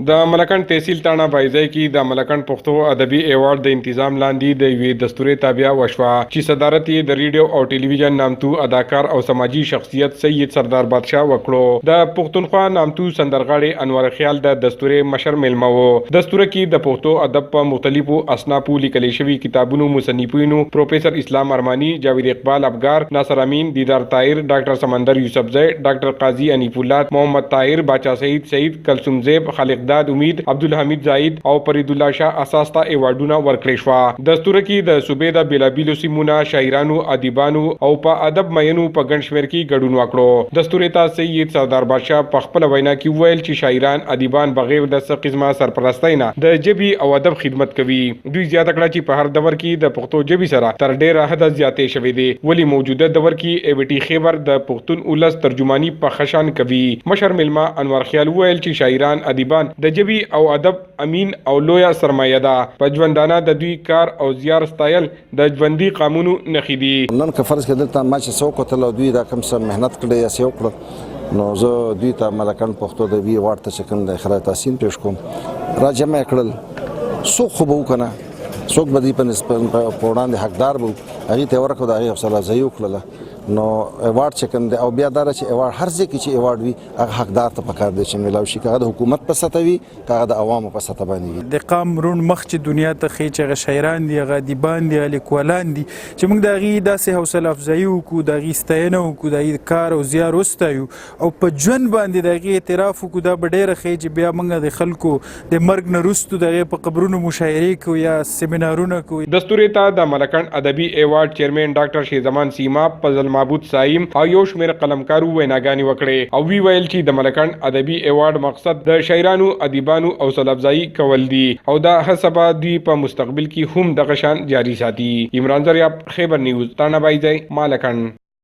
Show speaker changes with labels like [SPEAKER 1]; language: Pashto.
[SPEAKER 1] د ملکن تحصیل تاڼه بایزای کې د ملکن پښتو ادبي ایوارډ د تنظیم لاندې د یوې دستوري تابع وشوه چې صدارت یې د ریډیو او ټلویزیون نامتو اداکار او سماجی شخصیت سید سردار بادشاه وکړو. د پښتونخوا نامتو سندرغاړي انور خیال د دستوري مشر ملما وو. دستور کې د پښتو ادب په مختلفو اصنافو لیکل شوي کتابونو مصنفینو پروفیسر اسلام ارمانی، جاوید اقبال افغار، ناصر امین، دیدار طاهر، ډاکټر سمندر یوسفزئی، ډاکټر قاضي انیف الله، محمد طاهر، باچا سعید، کلثوم زیب، خالق داد امید، عبدالحمید زاید او فرید الله شاه اساس ته ایوارډونه ورکړل شو. دستور کې د صوبې د بیلابیلو سیمونو شاعرانو، ادیبانو او په ادب مینو په ګڼ شمېر کې ګډون وکړو. دستور ته سید سردار بادشاه په خپل وینا کې ویل چې شاعران، ادیبان بغیر د څه قسمه سرپرستۍ نه د ژبې او ادب خدمت کوي. دوی زیاته کړه چې په هر دور کې د پښتو ژبې سره تر ډیره حده زیاتې شوې دي، ولی موجوده دور کې ایوټي خیبر د پښتون ولس ترجمانی په خشان کوي. مشر ملما انور خیال ویل چې شاعران، ادیبان د ژبې او ادب امین او لویه سرمایه ده. په ژوندانه د دوی کار او زیار ستایل د ژوندي قانونو نښې دي.
[SPEAKER 2] نن که فرض کړه دلته ما چې څوک وتل دوی دا کوم څه مهنت کړی یا څه وکړل، نو زه دوی ته ملکن پښتو ادبي ایوارډ ته چې کوم د خراج تحسین پیش کوم را جمع کړل. څوک خو به وکنه، څوک به دې په نسبت په وړاندې حقدار به هغې ته ورکړو، د هغې حوصله افزایي وکړله. نو ایوارډ چې کوم دی او بیا دا چې ایوارډ هر ځای کې چې ایوارډ وي هغه حقدار ته پکار دی چې میلاو شي، که هغه د حکومت په سطحه وي که هغه د عوامو په سطحه باندې وي.
[SPEAKER 3] د قام روڼ مخ چې دنیا ته ښیي چې هغه شاعران دي، هغه ادیبان دي، هغه لیکوالان دي چې موږ د هغې داسې حوصله افزایي وکړو، د هغې ستاینه وکړو، د هغې کار او زیار وستایو او په ژوند باندې د هغې اعتراف وکړو. دا به ډېره ښیي چې بیا موږ د خلکو د مرګ نه وروستو د هغې په قبرونو مشاعرې کوو یا سیمینارونه کوو.
[SPEAKER 1] دستور ته د ملکن ادبي ایوارډ چیرمن ډاکټر شیزمان سیماب، فضل معبود سایم او یو شمېر قلمکارو ویناګانې وکړې او وی ویل چې د ملکن ادبي ایوارډ مقصد د شاعرانو، ادیبانو حوصله افزایي کول دي او دا هڅه به دوی په مستقبل کې هم دغه شان جاري ساتي. عمران زریاب، خیبر نیوز، تاڼه بایزی، مالکن.